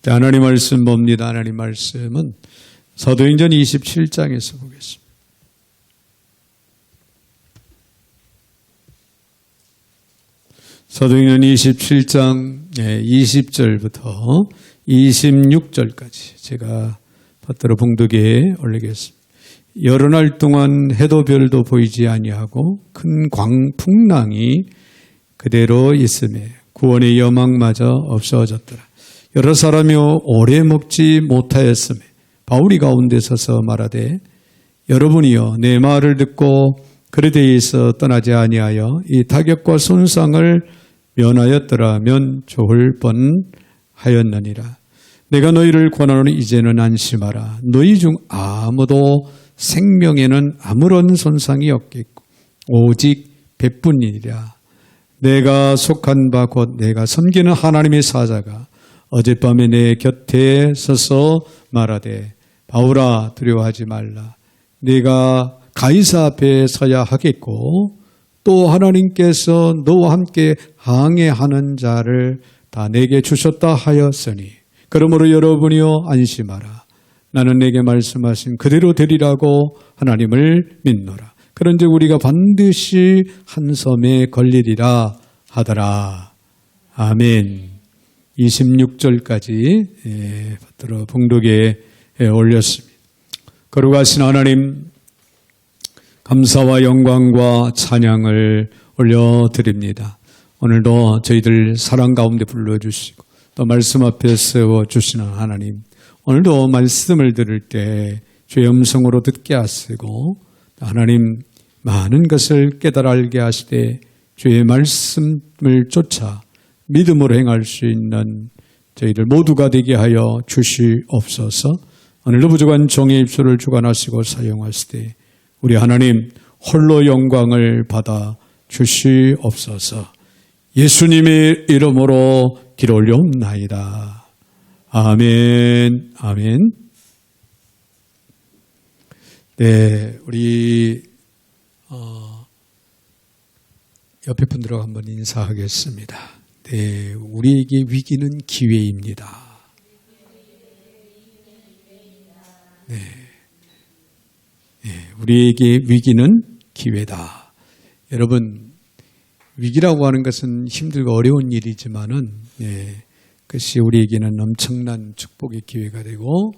하나님 말씀 봅니다. 하나님 말씀은 사도행전 27장에서 보겠습니다. 사도행전 27장 20절부터 26절까지 제가 받들어 봉독에 올리겠습니다. 여러 날 동안 해도 별도 보이지 아니하고 큰 광풍랑이 그대로 있음에 구원의 여망마저 없어졌더라. 여러 사람이 오래 먹지 못하였음에 바울이 가운데 서서 말하되 여러분이여 내 말을 듣고 그에 대해서 떠나지 아니하여 이 타격과 손상을 면하였더라면 좋을 뻔하였느니라. 내가 너희를 권하노니 이제는 안심하라. 너희 중 아무도 생명에는 아무런 손상이 없겠고 오직 배뿐이니라. 내가 속한 바 곧 내가 섬기는 하나님의 사자가 어젯밤에 내 곁에 서서 말하되 바울아 두려워하지 말라. 네가 가이사 앞에 서야 하겠고 또 하나님께서 너와 함께 항해하는 자를 다 내게 주셨다 하였으니 그러므로 여러분이여 안심하라. 나는 내게 말씀하신 그대로 되리라고 하나님을 믿노라. 그런즉 우리가 반드시 한 섬에 걸리리라 하더라. 아멘. 26절까지 받들어 봉독에 올렸습니다. 거룩하신 하나님, 감사와 영광과 찬양을 올려드립니다. 오늘도 저희들 사랑 가운데 불러주시고 또 말씀 앞에 세워주시는 하나님, 오늘도 말씀을 들을 때 주의 음성으로 듣게 하시고 하나님 많은 것을 깨달아 알게 하시되 주의 말씀을 쫓아 믿음으로 행할 수 있는 저희들 모두가 되게 하여 주시옵소서. 오늘도 부족한 종의 입술을 주관하시고 사용하시되 우리 하나님 홀로 영광을 받아 주시옵소서. 예수님의 이름으로 기도 올려옵나이다. 아멘. 아멘. 네, 우리 옆에 분들하고 한번 인사하겠습니다. 네, 우리에게 위기는 기회입니다. 네, 우리에게 위기는 기회다. 여러분, 위기라고 하는 것은 힘들고 어려운 일이지만은 그것이 우리에게는 엄청난 축복의 기회가 되고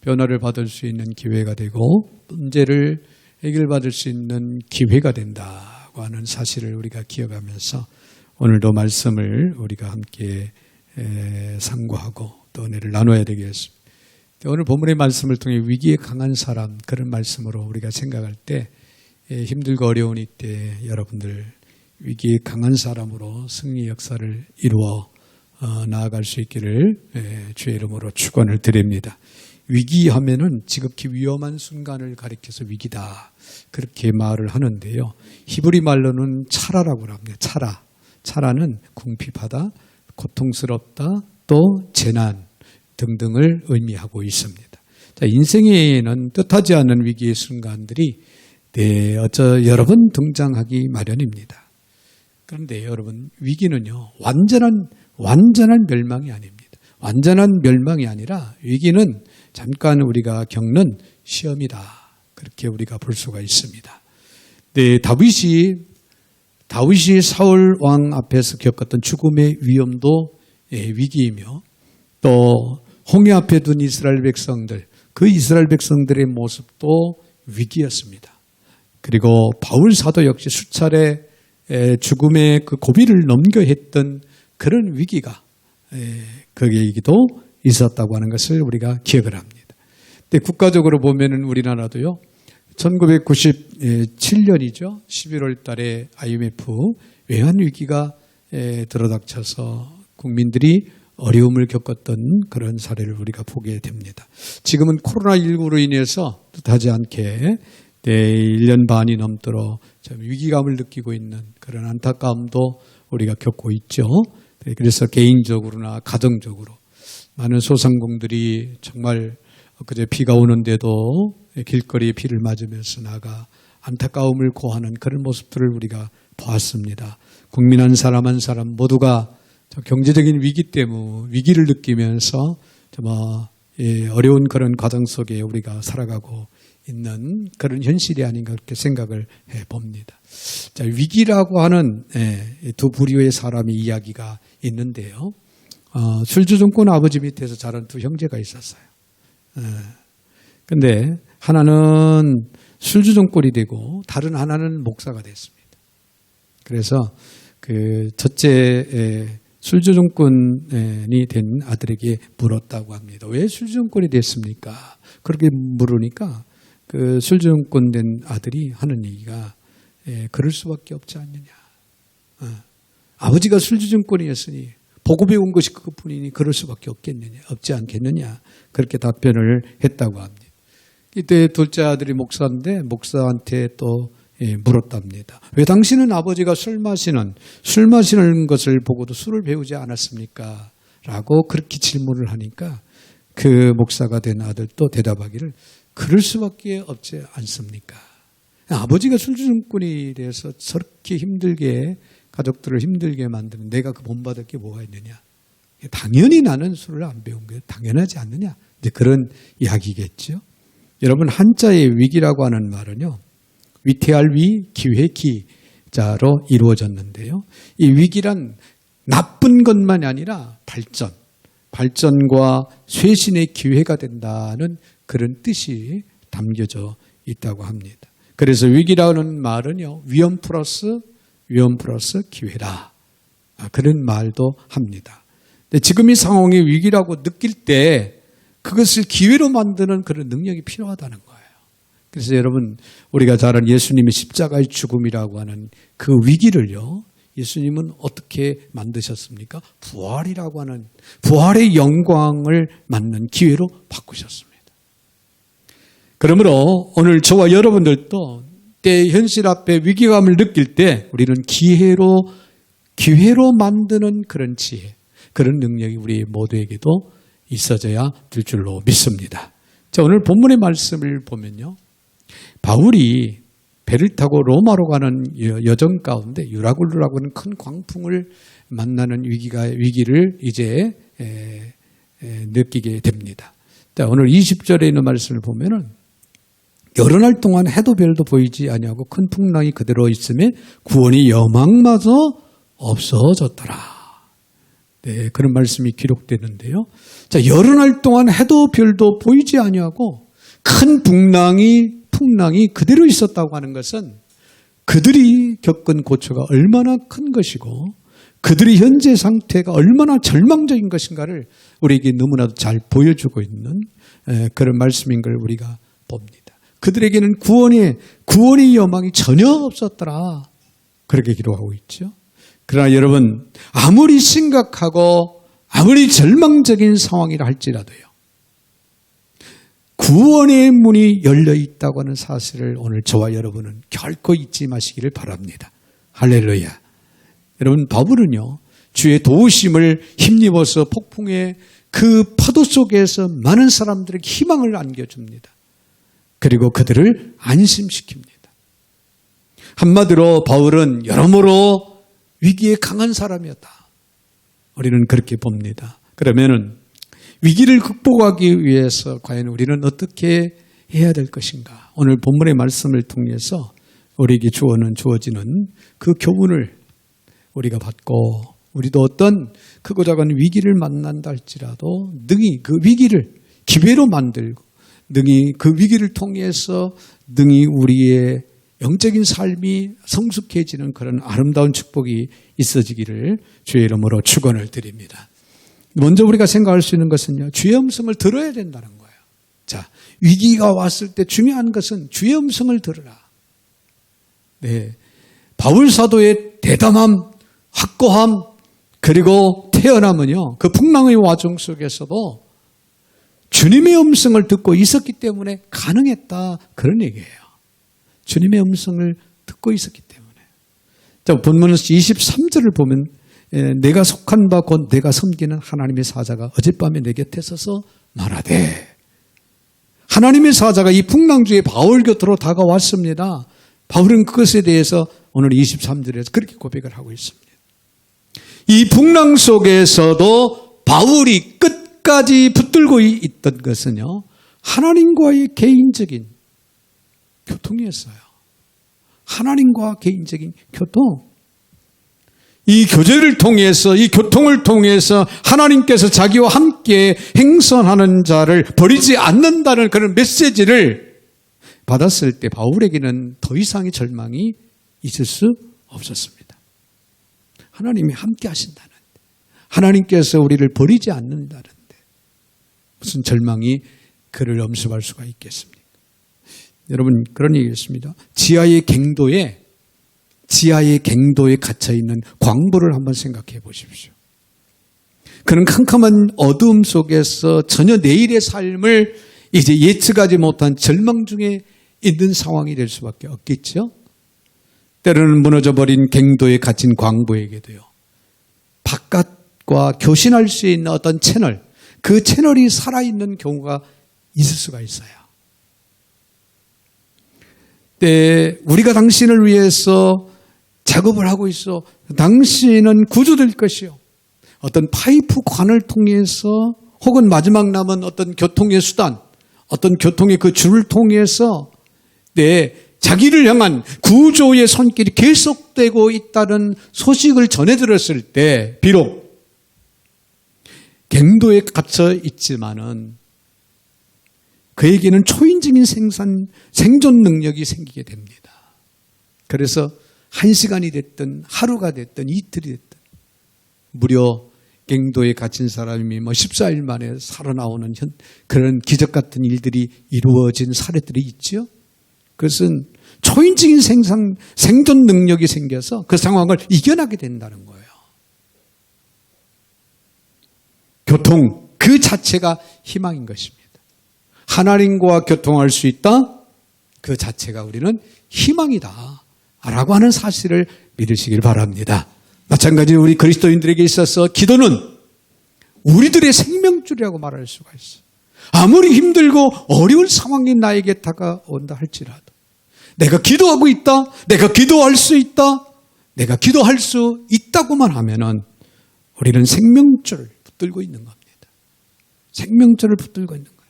변화를 받을 수 있는 기회가 되고 문제를 해결받을 수 있는 기회가 된다고 하는 사실을 우리가 기억하면서 오늘도 말씀을 우리가 함께 상고하고 또 은혜를 나눠야 되겠습니다. 오늘 본문의 말씀을 통해 위기에 강한 사람, 그런 말씀으로 우리가 생각할 때 힘들고 어려운 이때 여러분들 위기에 강한 사람으로 승리 역사를 이루어 나아갈 수 있기를 주의 이름으로 축원을 드립니다. 위기하면은 지극히 위험한 순간을 가리켜서 위기다, 그렇게 말을 하는데요. 히브리 말로는 차라라고 합니다. 차라는 궁핍하다, 고통스럽다, 또 재난 등등을 의미하고 있습니다. 자, 인생에는 뜻하지 않은 위기의 순간들이 여러 번 등장하기 마련입니다. 그런데 여러분, 위기는요, 완전한 멸망이 아닙니다. 완전한 멸망이 아니라 위기는 잠깐 우리가 겪는 시험이다, 그렇게 우리가 볼 수가 있습니다. 네, 다윗이 사울 왕 앞에서 겪었던 죽음의 위험도 위기이며 또 홍해 앞에 둔 이스라엘 백성들, 그 이스라엘 백성들의 모습도 위기였습니다. 그리고 바울 사도 역시 수차례 죽음의 그 고비를 넘겨 했던 그런 위기가 거기에도 있었다고 하는 것을 우리가 기억을 합니다. 근데 국가적으로 보면은 우리나라도요, 1997년이죠. 11월 달에 IMF 외환위기가 들어닥쳐서 국민들이 어려움을 겪었던 그런 사례를 우리가 보게 됩니다. 지금은 코로나19로 인해서 뜻하지 않게 1년 반이 넘도록 위기감을 느끼고 있는 그런 안타까움도 우리가 겪고 있죠. 그래서 개인적으로나 가정적으로 많은 소상공들이 정말 그제 비가 오는데도 길거리에 비를 맞으면서 나가 안타까움을 고하는 그런 모습들을 우리가 보았습니다. 국민 한 사람 한 사람 모두가 경제적인 위기 때문에 위기를 느끼면서 어려운 그런 과정 속에 우리가 살아가고 있는 그런 현실이 아닌가 그렇게 생각을 해봅니다. 자, 위기라고 하는 두 부류의 사람의 이야기가 있는데요. 술주정권 아버지 밑에서 자란 두 형제가 있었어요. 근데 하나는 술주정권이 되고 다른 하나는 목사가 됐습니다. 그래서 그 첫째 술주정권이 된 아들에게 물었다고 합니다. 왜 술주정권이 됐습니까? 그렇게 물으니까 그 술주정권 된 아들이 하는 얘기가 그럴 수밖에 없지 않느냐. 아버지가 술주정권이었으니 보고 배운 것이 그것뿐이니 그럴 수밖에 없지 않겠느냐. 그렇게 답변을 했다고 합니다. 이때 둘째 아들이 목사인데 목사한테 또 물었답니다. 왜 당신은 아버지가 술 마시는 것을 보고도 술을 배우지 않았습니까? 라고 그렇게 질문을 하니까 그 목사가 된 아들도 대답하기를 그럴 수밖에 없지 않습니까? 아버지가 술주정권이 돼서 저렇게 힘들게 가족들을 힘들게 만드는 내가 그 본받을 게 뭐가 있느냐? 당연히 나는 술을 안 배운 게 당연하지 않느냐? 이제 그런 이야기겠죠. 여러분 한자의 위기라고 하는 말은요. 위태할 위, 기회 기자로 이루어졌는데요. 이 위기란 나쁜 것만이 아니라 발전과 쇄신의 기회가 된다는 그런 뜻이 담겨져 있다고 합니다. 그래서 위기라는 말은요. 위험 플러스 기회다. 그런 말도 합니다. 근데 지금 이 상황이 위기라고 느낄 때 그것을 기회로 만드는 그런 능력이 필요하다는 거예요. 그래서 여러분 우리가 잘 아는 예수님의 십자가의 죽음이라고 하는 그 위기를요. 예수님은 어떻게 만드셨습니까? 부활이라고 하는 부활의 영광을 맞는 기회로 바꾸셨습니다. 그러므로 오늘 저와 여러분들도 때의 현실 앞에 위기감을 느낄 때 우리는 기회로 만드는 그런 지혜, 그런 능력이 우리 모두에게도 있어져야 될 줄로 믿습니다. 자, 오늘 본문의 말씀을 보면요. 바울이 배를 타고 로마로 가는 여정 가운데 유라굴루라고 하는 큰 광풍을 만나는 위기를 이제 느끼게 됩니다. 자, 오늘 20절에 있는 말씀을 보면은 여러 날 동안 해도 별도 보이지 아니하고 큰 풍랑이 그대로 있음에 구원의 여망마저 없어졌더라. 네, 그런 말씀이 기록되는데요. 자, 여러 날 동안 해도 별도 보이지 아니하고 큰 풍랑이 그대로 있었다고 하는 것은 그들이 겪은 고초가 얼마나 큰 것이고 그들의 현재 상태가 얼마나 절망적인 것인가를 우리에게 너무나도 잘 보여주고 있는 그런 말씀인 걸 우리가 봅니다. 그들에게는 구원의 여망이 전혀 없었더라. 그렇게 기록하고 있죠. 그러나 여러분 아무리 심각하고 아무리 절망적인 상황이라 할지라도요. 구원의 문이 열려 있다고 하는 사실을 오늘 저와 여러분은 결코 잊지 마시기를 바랍니다. 할렐루야. 여러분 바울은요. 주의 도우심을 힘입어서 폭풍의 그 파도 속에서 많은 사람들에게 희망을 안겨줍니다. 그리고 그들을 안심시킵니다. 한마디로 바울은 여러모로 위기에 강한 사람이었다. 우리는 그렇게 봅니다. 그러면은 위기를 극복하기 위해서 과연 우리는 어떻게 해야 될 것인가? 오늘 본문의 말씀을 통해서 우리에게 주어지는 그 교훈을 우리가 받고 우리도 어떤 크고 작은 위기를 만난다 할지라도 능히 그 위기를 기회로 만들고 능히 그 위기를 통해서 능히 우리의 영적인 삶이 성숙해지는 그런 아름다운 축복이 있어지기를 주의 이름으로 축원을 드립니다. 먼저 우리가 생각할 수 있는 것은요. 주의 음성을 들어야 된다는 거예요. 자, 위기가 왔을 때 중요한 것은 주의 음성을 들으라. 네, 바울 사도의 대담함, 확고함, 그리고 태어남은요. 그 풍랑의 와중 속에서도 주님의 음성을 듣고 있었기 때문에 가능했다. 그런 얘기예요. 주님의 음성을 듣고 있었기 때문에. 자, 본문 23절을 보면 내가 속한 바 곧 내가 섬기는 하나님의 사자가 어젯밤에 내 곁에 서서 말하되 하나님의 사자가 이 풍랑주에 바울 곁으로 다가왔습니다. 바울은 그것에 대해서 오늘 23절에서 그렇게 고백을 하고 있습니다. 이 풍랑 속에서도 바울이 끝까지 아직까지 붙들고 있던 것은요, 하나님과의 개인적인 교통이었어요. 하나님과 개인적인 교통. 이 교제를 통해서, 이 교통을 통해서 하나님께서 자기와 함께 행선하는 자를 버리지 않는다는 그런 메시지를 받았을 때 바울에게는 더 이상의 절망이 있을 수 없었습니다. 하나님이 함께 하신다는데, 하나님께서 우리를 버리지 않는다는데 무슨 절망이 그를 엄습할 수가 있겠습니까? 여러분, 그런 얘기였습니다. 지하의 갱도에 갇혀있는 광부를 한번 생각해 보십시오. 그는 캄캄한 어두움 속에서 전혀 내일의 삶을 이제 예측하지 못한 절망 중에 있는 상황이 될 수밖에 없겠죠. 때로는 무너져버린 갱도에 갇힌 광부에게도요, 바깥과 교신할 수 있는 어떤 채널, 그 채널이 살아있는 경우가 있을 수가 있어요. 우리가 당신을 위해서 작업을 하고 있어. 당신은 구조될 것이요. 어떤 파이프 관을 통해서 혹은 마지막 남은 어떤 교통의 수단, 어떤 교통의 그 줄을 통해서 자기를 향한 구조의 손길이 계속되고 있다는 소식을 전해 들었을 때 비록 갱도에 갇혀 있지만은 그에게는 초인적인 생존 능력이 생기게 됩니다. 그래서 1시간이 됐든 하루가 됐든 이틀이 됐든 무려 갱도에 갇힌 사람이 14일 만에 살아나오는 그런 기적 같은 일들이 이루어진 사례들이 있죠. 그것은 초인적인 생존 능력이 생겨서 그 상황을 이겨나게 된다는 거예요. 교통 그 자체가 희망인 것입니다. 하나님과 교통할 수 있다? 그 자체가 우리는 희망이다 라고 하는 사실을 믿으시길 바랍니다. 마찬가지로 우리 그리스도인들에게 있어서 기도는 우리들의 생명줄이라고 말할 수가 있어요. 아무리 힘들고 어려운 상황이 나에게 다가온다 할지라도 내가 기도하고 있다, 내가 기도할 수 있다, 내가 기도할 수 있다고만 하면은 우리는 생명줄을 붙들고 있는 겁니다. 생명줄을 붙들고 있는 거예요.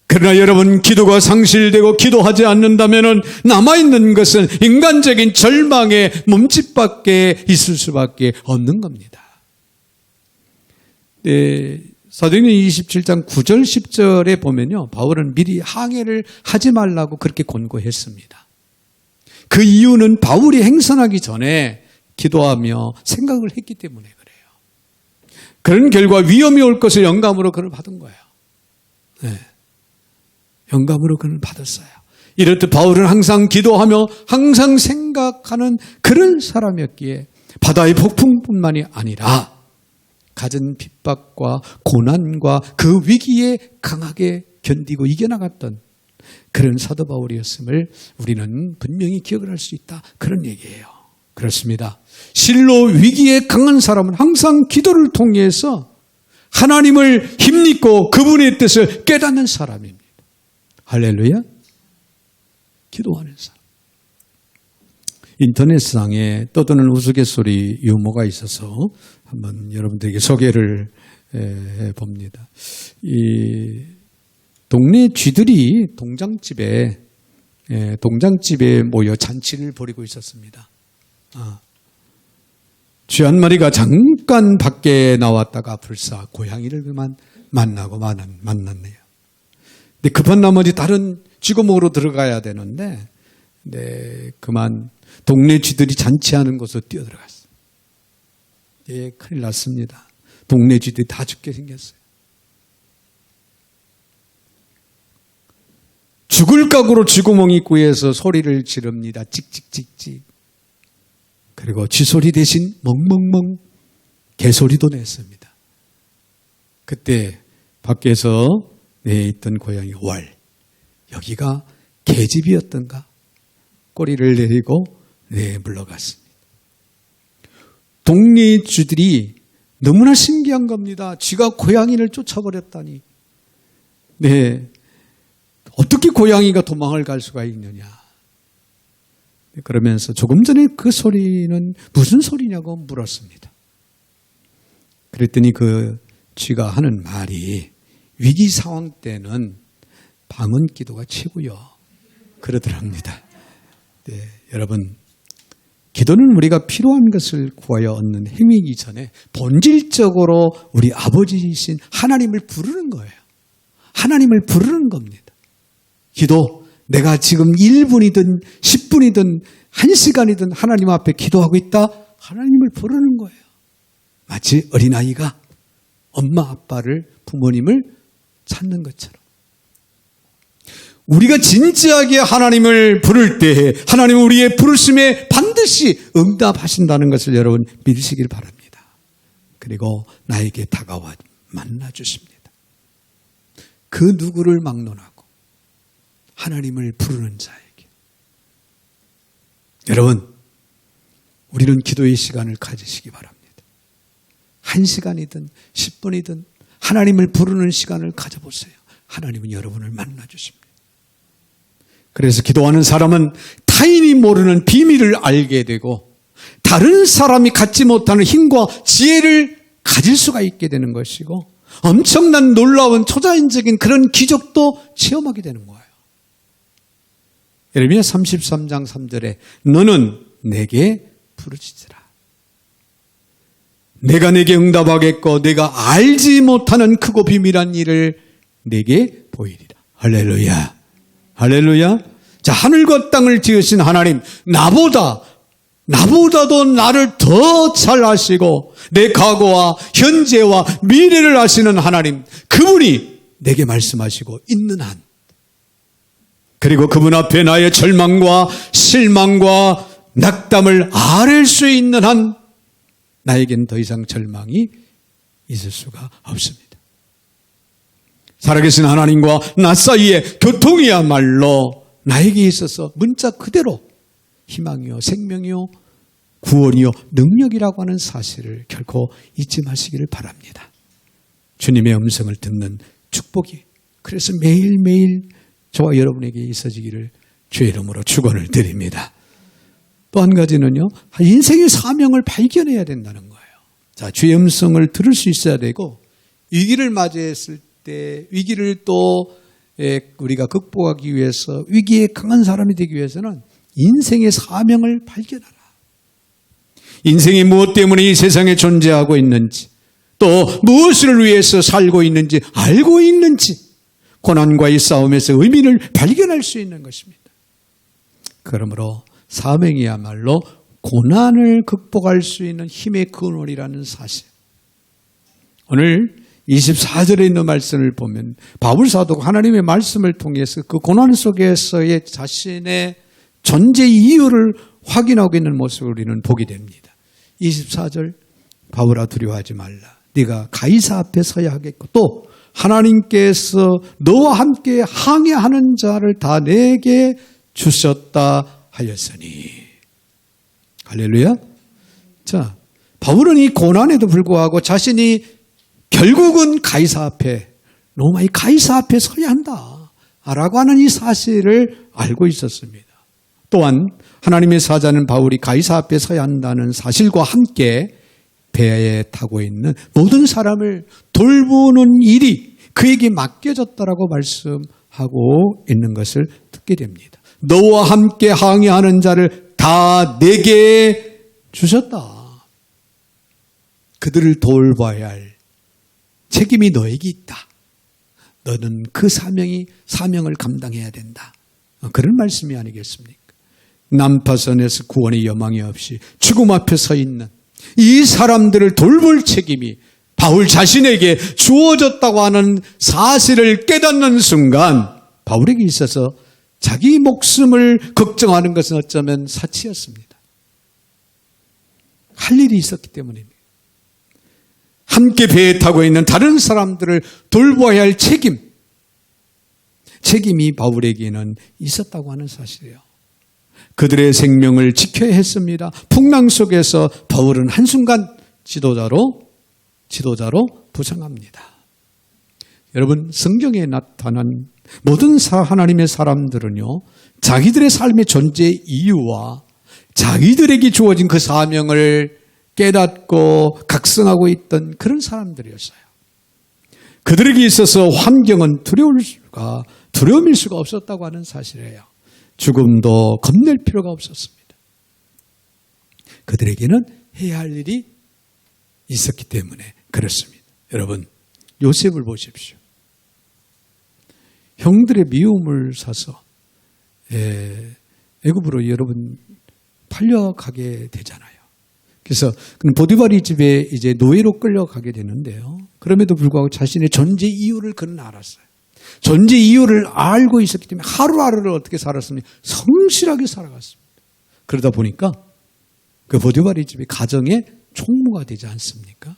그러나 여러분, 기도가 상실되고 기도하지 않는다면 남아있는 것은 인간적인 절망의 몸짓밖에 있을 수밖에 없는 겁니다. 사도행전 27장 9절 10절에 보면요, 바울은 미리 항해를 하지 말라고 그렇게 권고했습니다. 그 이유는 바울이 행선하기 전에 기도하며 생각을 했기 때문에 그래요. 그런 결과 위험이 올 것을 영감으로 그를 받은 거예요. 영감으로 그를 받았어요. 이렇듯 바울은 항상 기도하며 항상 생각하는 그런 사람이었기에 바다의 폭풍뿐만이 아니라 갖은 핍박과 고난과 그 위기에 강하게 견디고 이겨나갔던 그런 사도 바울이었음을 우리는 분명히 기억을 할 수 있다. 그런 얘기예요. 그렇습니다. 실로 위기에 강한 사람은 항상 기도를 통해서 하나님을 힘입고 그분의 뜻을 깨닫는 사람입니다. 할렐루야. 기도하는 사람. 인터넷상에 떠드는 우스갯소리 유머가 있어서 한번 여러분들에게 소개를 해봅니다. 이 동네 쥐들이 동장집에 모여 잔치를 벌이고 있었습니다. 쥐 한 마리가 잠깐 밖에 나왔다가 불사 고양이를 그만 만나고 만났네요. 근데 급한 나머지 다른 쥐구멍으로 들어가야 되는데, 그만 동네 쥐들이 잔치하는 곳으로 뛰어들어갔어요. 큰일 났습니다. 동네 쥐들이 다 죽게 생겼어요. 죽을 각오로 쥐구멍 입구에서 소리를 지릅니다. 찍찍찍찍. 그리고 쥐소리 대신 멍멍멍 개소리도 냈습니다. 그때 밖에서 있던 고양이 왈, 여기가 개집이었던가? 꼬리를 내리고 물러갔습니다. 동네 쥐들이 너무나 신기한 겁니다. 쥐가 고양이를 쫓아버렸다니. 어떻게 고양이가 도망을 갈 수가 있느냐. 그러면서 조금 전에 그 소리는 무슨 소리냐고 물었습니다. 그랬더니 그 쥐가 하는 말이 위기 상황 때는 방언 기도가 최고요. 그러더랍니다. 네, 여러분, 기도는 우리가 필요한 것을 구하여 얻는 행위이기 전에 본질적으로 우리 아버지이신 하나님을 부르는 거예요. 하나님을 부르는 겁니다. 기도, 내가 지금 1분이든 10분이든 1시간이든 하나님 앞에 기도하고 있다. 하나님을 부르는 거예요. 마치 어린아이가 엄마 아빠를 부모님을 찾는 것처럼. 우리가 진지하게 하나님을 부를 때 하나님은 우리의 부르심에 반드시 응답하신다는 것을 여러분 믿으시길 바랍니다. 그리고 나에게 다가와 만나주십니다. 그 누구를 막론하고 하나님을 부르는 자에게. 여러분, 우리는 기도의 시간을 가지시기 바랍니다. 1시간이든 10분이든 하나님을 부르는 시간을 가져보세요. 하나님은 여러분을 만나주십니다. 그래서 기도하는 사람은 타인이 모르는 비밀을 알게 되고 다른 사람이 갖지 못하는 힘과 지혜를 가질 수가 있게 되는 것이고 엄청난 놀라운 초자연적인 그런 기적도 체험하게 되는 거예요. 예레미야 33장 3절에 너는 내게 부르짖으라. 내가 내게 응답하겠고 내가 알지 못하는 크고 비밀한 일을 내게 보이리라. 할렐루야. 할렐루야. 자, 하늘과 땅을 지으신 하나님, 나보다도 나를 더 잘 아시고 내 과거와 현재와 미래를 아시는 하나님, 그분이 내게 말씀하시고 있는 한, 그리고 그분 앞에 나의 절망과 실망과 낙담을 아랠 수 있는 한 나에겐 더 이상 절망이 있을 수가 없습니다. 살아계신 하나님과 나 사이의 교통이야말로 나에게 있어서 문자 그대로 희망이요 생명이요 구원이요 능력이라고 하는 사실을 결코 잊지 마시기를 바랍니다. 주님의 음성을 듣는 축복이 그래서 매일매일 저와 여러분에게 있어지기를 주의 이름으로 축원을 드립니다. 또 한 가지는요, 인생의 사명을 발견해야 된다는 거예요. 자, 주의 음성을 들을 수 있어야 되고 위기를 맞이했을 때 위기를 또 우리가 극복하기 위해서 위기에 강한 사람이 되기 위해서는 인생의 사명을 발견하라. 인생이 무엇 때문에 이 세상에 존재하고 있는지 또 무엇을 위해서 살고 있는지 알고 있는지 고난과의 싸움에서 의미를 발견할 수 있는 것입니다. 그러므로 사명이야말로 고난을 극복할 수 있는 힘의 근원이라는 사실. 오늘 24절에 있는 말씀을 보면 바울 사도가 하나님의 말씀을 통해서 그 고난 속에서의 자신의 존재 이유를 확인하고 있는 모습을 우리는 보게 됩니다. 24절, 바울아 두려워하지 말라. 네가 가이사 앞에 서야 하겠고 또 하나님께서 너와 함께 항해하는 자를 다 내게 주셨다 하였으니. 할렐루야. 자, 바울은 이 고난에도 불구하고 자신이 결국은 가이사 앞에, 로마의 가이사 앞에 서야 한다 라고 하는 이 사실을 알고 있었습니다. 또한 하나님의 사자는 바울이 가이사 앞에 서야 한다는 사실과 함께 배에 타고 있는 모든 사람을 돌보는 일이 그에게 맡겨졌다라고 말씀하고 있는 것을 듣게 됩니다. 너와 함께 항해하는 자를 다 내게 주셨다. 그들을 돌봐야 할 책임이 너에게 있다. 너는 그 사명을 감당해야 된다. 그런 말씀이 아니겠습니까? 난파선에서 구원의 여망이 없이 죽음 앞에 서 있는 이 사람들을 돌볼 책임이 바울 자신에게 주어졌다고 하는 사실을 깨닫는 순간 바울에게 있어서 자기 목숨을 걱정하는 것은 어쩌면 사치였습니다. 할 일이 있었기 때문입니다. 함께 배에 타고 있는 다른 사람들을 돌봐야 할 책임이 바울에게는 있었다고 하는 사실이에요. 그들의 생명을 지켜야 했습니다. 풍랑 속에서 바울은 한순간 지도자로 부상합니다. 여러분, 성경에 나타난 모든 하나님의 사람들은요, 자기들의 삶의 존재 이유와 자기들에게 주어진 그 사명을 깨닫고 각성하고 있던 그런 사람들이었어요. 그들에게 있어서 환경은 두려움일 수가 없었다고 하는 사실이에요. 죽음도 겁낼 필요가 없었습니다. 그들에게는 해야 할 일이 있었기 때문에 그렇습니다. 여러분, 요셉을 보십시오. 형들의 미움을 사서 애굽으로 여러분 팔려가게 되잖아요. 그래서 보디발이 집에 이제 노예로 끌려가게 되는데요. 그럼에도 불구하고 자신의 존재 이유를 그는 알았어요. 존재 이유를 알고 있었기 때문에 하루하루를 어떻게 살았습니까? 성실하게 살아갔습니다. 그러다 보니까 그 보디발이 집이 가정의 총무가 되지 않습니까?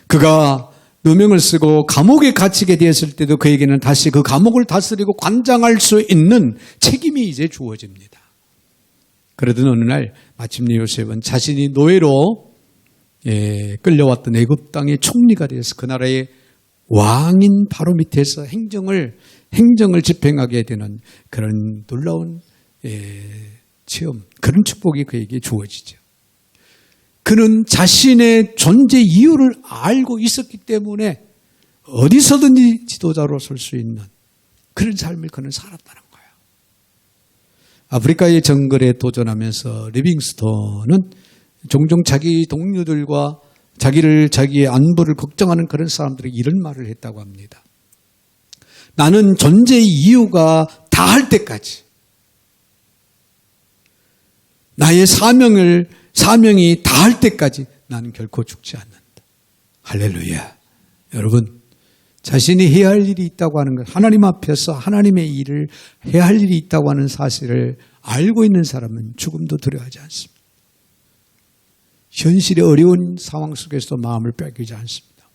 그가 누명을 쓰고 감옥에 갇히게 되었을 때도 그에게는 다시 그 감옥을 다스리고 관장할 수 있는 책임이 이제 주어집니다. 그러던 어느 날 마침내 요셉은 자신이 노예로 끌려왔던 애굽 땅의 총리가 되어서 그 나라의 왕인 바로 밑에서 행정을 집행하게 되는 그런 놀라운 체험, 그런 축복이 그에게 주어지죠. 그는 자신의 존재 이유를 알고 있었기 때문에 어디서든지 지도자로 설 수 있는 그런 삶을 그는 살았다는 거예요. 아프리카의 정글에 도전하면서 리빙스톤은 종종 자기 동료들과 자기의 안부를 걱정하는 그런 사람들에게 이런 말을 했다고 합니다. 나는 존재 이유가 다할 때까지 나의 사명이 다할 때까지 나는 결코 죽지 않는다. 할렐루야. 여러분, 자신이 해야 할 일이 있다고 하는 것, 하나님 앞에서 하나님의 일을 해야 할 일이 있다고 하는 사실을 알고 있는 사람은 죽음도 두려워하지 않습니다. 현실의 어려운 상황 속에서도 마음을 뺏기지 않습니다.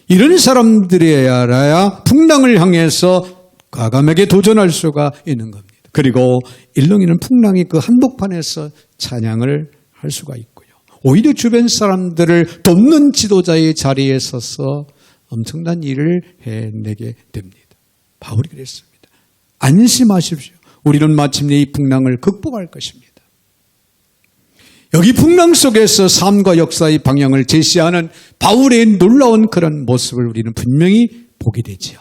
이런 사람들이어야 풍랑을 향해서 과감하게 도전할 수가 있는 겁니다. 그리고 일렁이는 풍랑이 그 한복판에서 찬양을 할 수가 있고요. 오히려 주변 사람들을 돕는 지도자의 자리에 서서 엄청난 일을 해내게 됩니다. 바울이 그랬습니다. 안심하십시오. 우리는 마침내 이 풍랑을 극복할 것입니다. 여기 풍랑 속에서 삶과 역사의 방향을 제시하는 바울의 놀라운 그런 모습을 우리는 분명히 보게 되지요.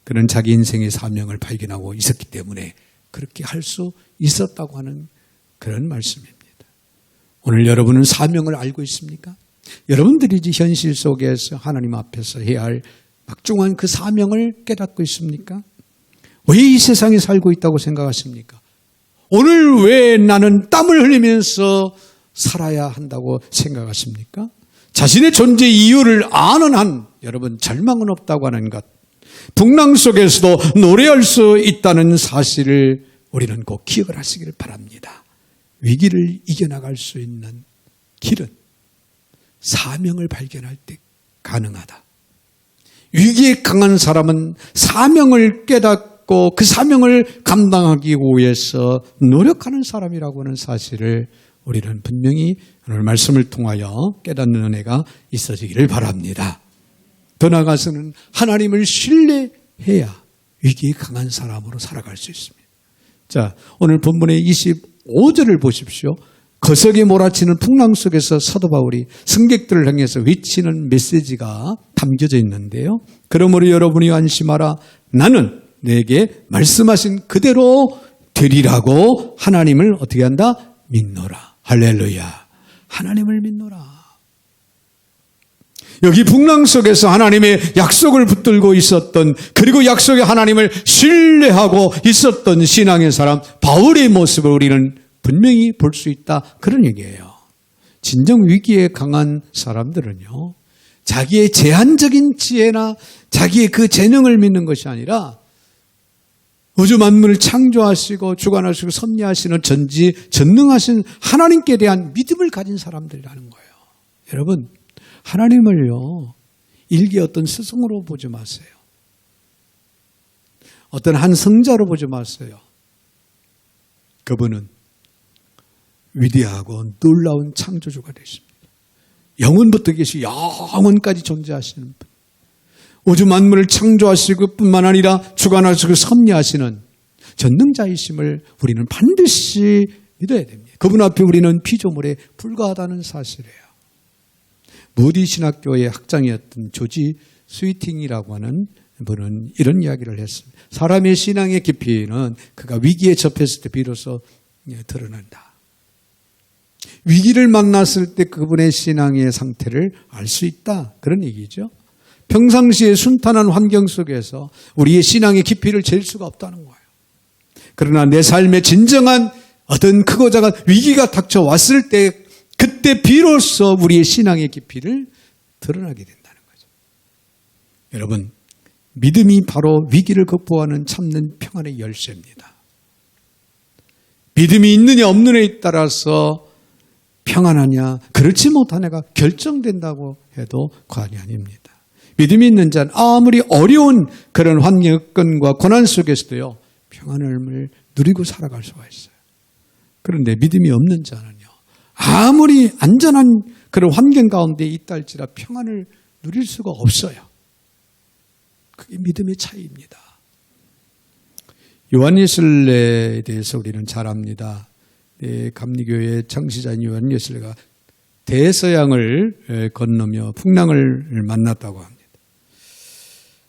그는 자기 인생의 사명을 발견하고 있었기 때문에 그렇게 할 수 있었다고 하는 그런 말씀입니다. 오늘 여러분은 사명을 알고 있습니까? 여러분들이 현실 속에서 하나님 앞에서 해야 할 막중한 그 사명을 깨닫고 있습니까? 왜 이 세상에 살고 있다고 생각하십니까? 오늘 왜 나는 땀을 흘리면서 살아야 한다고 생각하십니까? 자신의 존재 이유를 아는 한 여러분 절망은 없다고 하는 것, 풍랑 속에서도 노래할 수 있다는 사실을 우리는 꼭 기억을 하시기를 바랍니다. 위기를 이겨나갈 수 있는 길은 사명을 발견할 때 가능하다. 위기에 강한 사람은 사명을 깨닫고 그 사명을 감당하기 위해서 노력하는 사람이라고 하는 사실을 우리는 분명히 오늘 말씀을 통하여 깨닫는 은혜가 있어지기를 바랍니다. 더 나아가서는 하나님을 신뢰해야 위기에 강한 사람으로 살아갈 수 있습니다. 자, 오늘 본문의 25절을 보십시오. 거석에 몰아치는 풍랑 속에서 사도 바울이 승객들을 향해서 외치는 메시지가 담겨져 있는데요. 그러므로 여러분이 안심하라. 나는 내게 말씀하신 그대로 되리라고 하나님을 어떻게 한다? 믿노라. 할렐루야. 하나님을 믿노라. 여기 풍랑 속에서 하나님의 약속을 붙들고 있었던, 그리고 약속의 하나님을 신뢰하고 있었던 신앙의 사람 바울의 모습을 우리는 분명히 볼 수 있다, 그런 얘기예요. 진정 위기에 강한 사람들은요, 자기의 제한적인 지혜나 자기의 그 재능을 믿는 것이 아니라 우주 만물을 창조하시고 주관하시고 섭리하시는 전능하신 하나님께 대한 믿음을 가진 사람들이라는 거예요. 여러분, 하나님을요, 일개 어떤 스승으로 보지 마세요. 어떤 한 성자로 보지 마세요. 그분은 위대하고 놀라운 창조주가 되십니다. 영원부터 계시고 영원까지 존재하시는 분. 우주 만물을 창조하시고 뿐만 아니라 주관하시고 섭리하시는 전능자이심을 우리는 반드시 믿어야 됩니다. 그분 앞에 우리는 피조물에 불과하다는 사실이에요. 무디 신학교의 학장이었던 조지 스위팅이라고 하는 분은 이런 이야기를 했습니다. 사람의 신앙의 깊이는 그가 위기에 접했을 때 비로소 드러난다. 위기를 만났을 때 그분의 신앙의 상태를 알 수 있다. 그런 얘기죠. 평상시에 순탄한 환경 속에서 우리의 신앙의 깊이를 잴 수가 없다는 거예요. 그러나 내 삶의 진정한 어떤 크고 작은 위기가 닥쳐왔을 때 그때 비로소 우리의 신앙의 깊이를 드러나게 된다는 거죠. 여러분, 믿음이 바로 위기를 극복하는 참는 평안의 열쇠입니다. 믿음이 있느냐 없느냐에 따라서 평안하냐 그렇지 못하냐가 결정된다고 해도 과언이 아닙니다. 믿음이 있는 자는 아무리 어려운 그런 환경과 고난 속에서도요 평안을 누리고 살아갈 수가 있어요. 그런데 믿음이 없는 자는요 아무리 안전한 그런 환경 가운데 있다 할지라 평안을 누릴 수가 없어요. 그게 믿음의 차이입니다. 요한예슬레에 대해서 우리는 잘 압니다. 감리교의 창시자인 요한예슬레가 대서양을 건너며 풍랑을 만났다고 합니다.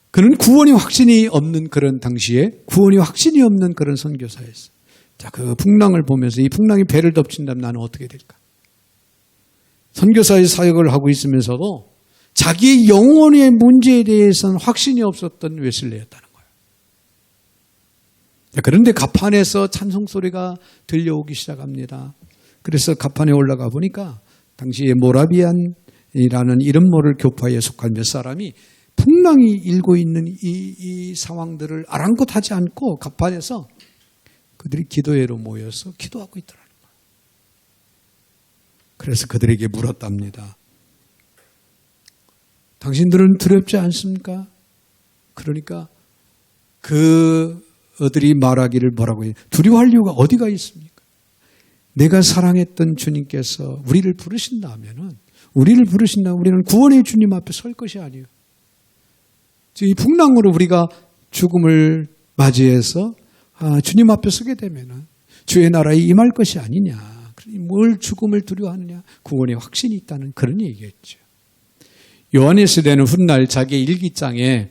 그는 구원이 확신이 없는 그런 당시에 구원이 확신이 없는 그런 선교사였어요. 자, 그 풍랑을 보면서 이 풍랑이 배를 덮친다면 나는 어떻게 될까? 선교사의 사역을 하고 있으면서도 자기 영혼의 문제에 대해서는 확신이 없었던 웨슬레였다는 거예요. 그런데 가판에서 찬송 소리가 들려오기 시작합니다. 그래서 가판에 올라가 보니까 당시에 모라비안이라는 이름모를 교파에 속한 몇 사람이 풍랑이 일고 있는 이 상황들을 아랑곳하지 않고 가판에서 그들이 기도회로 모여서 기도하고 있더라는 거예요. 그래서 그들에게 물었답니다. 당신들은 두렵지 않습니까? 그러니까 그들이 말하기를 뭐라고 해요? 두려워할 이유가 어디가 있습니까? 내가 사랑했던 주님께서 우리를 부르신다면은 우리는 구원의 주님 앞에 설 것이 아니에요. 이 풍랑으로 우리가 죽음을 맞이해서 주님 앞에 서게 되면은 주의 나라에 임할 것이 아니냐. 뭘 죽음을 두려워하느냐. 구원의 확신이 있다는 그런 얘기였죠. 요한예슬레는 훗날 자기의 일기장에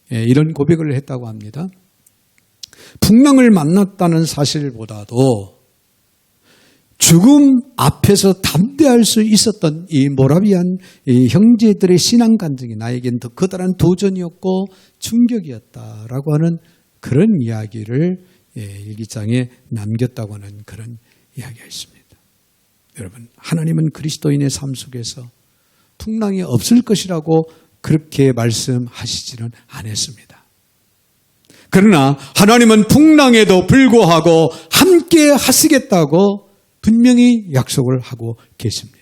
이런 고백을 했다고 합니다. 풍랑을 만났다는 사실보다도 죽음 앞에서 담대할 수 있었던 이 모라비안 이 형제들의 신앙 간증이 나에겐 더 커다란 도전이었고 충격이었다라고 하는 그런 이야기를 일기장에 남겼다고 하는 그런 이야기가 있습니다. 여러분, 하나님은 그리스도인의 삶 속에서 풍랑이 없을 것이라고 그렇게 말씀하시지는 않았습니다. 그러나 하나님은 풍랑에도 불구하고 함께 하시겠다고 분명히 약속을 하고 계십니다.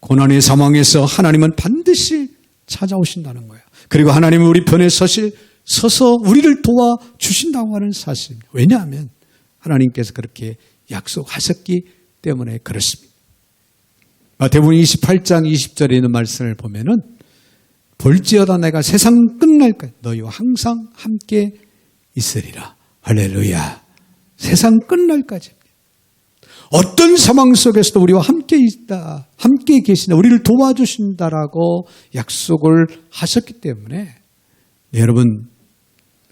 고난의 상황에서 하나님은 반드시 찾아오신다는 거예요. 그리고 하나님은 우리 편에 서서 우리를 도와주신다고 하는 사실입니다. 왜냐하면 하나님께서 그렇게 약속하셨기 때문에 그렇습니다. 마태복음 28장 20절에 있는 말씀을 보면은 볼지어다 내가 세상 끝날까지 너희와 항상 함께 있으리라. 할렐루야. 세상 끝날까지입니다. 어떤 상황 속에서도 우리와 함께 있다, 함께 계신다, 우리를 도와주신다라고 약속을 하셨기 때문에 여러분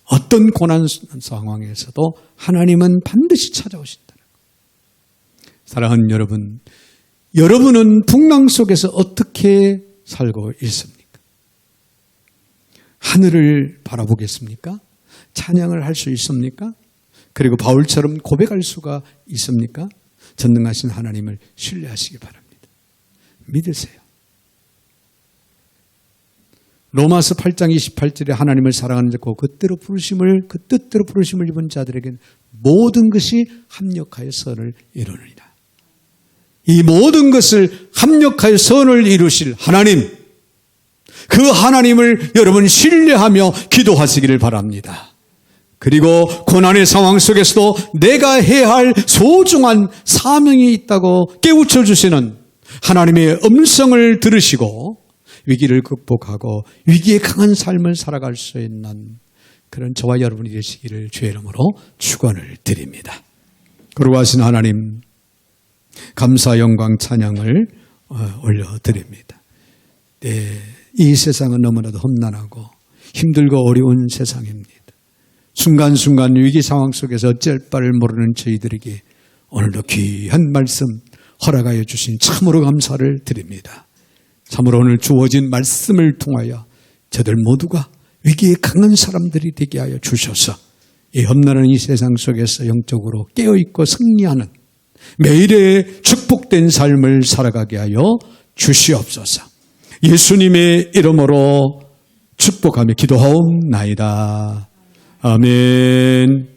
어떤 고난 상황에서도 하나님은 반드시 찾아오신다는 거예요. 사랑하는 여러분, 여러분은 풍랑 속에서 어떻게 살고 있습니까? 하늘을 바라보겠습니까? 찬양을 할 수 있습니까? 그리고 바울처럼 고백할 수가 있습니까? 전능하신 하나님을 신뢰하시기 바랍니다. 믿으세요. 로마서 8장 28절에 하나님을 사랑하는 자고 그 뜻대로 부르심을 입은 자들에게는 모든 것이 합력하여 선을 이루느니라. 이 모든 것을 합력하여 선을 이루실 하나님, 그 하나님을 여러분 신뢰하며 기도하시기를 바랍니다. 그리고 고난의 상황 속에서도 내가 해야 할 소중한 사명이 있다고 깨우쳐 주시는 하나님의 음성을 들으시고 위기를 극복하고 위기에 강한 삶을 살아갈 수 있는 그런 저와 여러분이 되시기를 주의 이름으로 축원을 드립니다. 그러고 하신 하나님, 감사 영광 찬양을 올려드립니다. 네, 이 세상은 너무나도 험난하고 힘들고 어려운 세상입니다. 순간순간 위기 상황 속에서 어쩔 바를 모르는 저희들에게 오늘도 귀한 말씀 허락하여 주신 참으로 감사를 드립니다. 참으로 오늘 주어진 말씀을 통하여 저들 모두가 위기에 강한 사람들이 되게 하여 주셔서 이 험난한 이 세상 속에서 영적으로 깨어있고 승리하는 매일의 축복된 삶을 살아가게 하여 주시옵소서. 예수님의 이름으로 축복하며 기도하옵나이다. 아멘.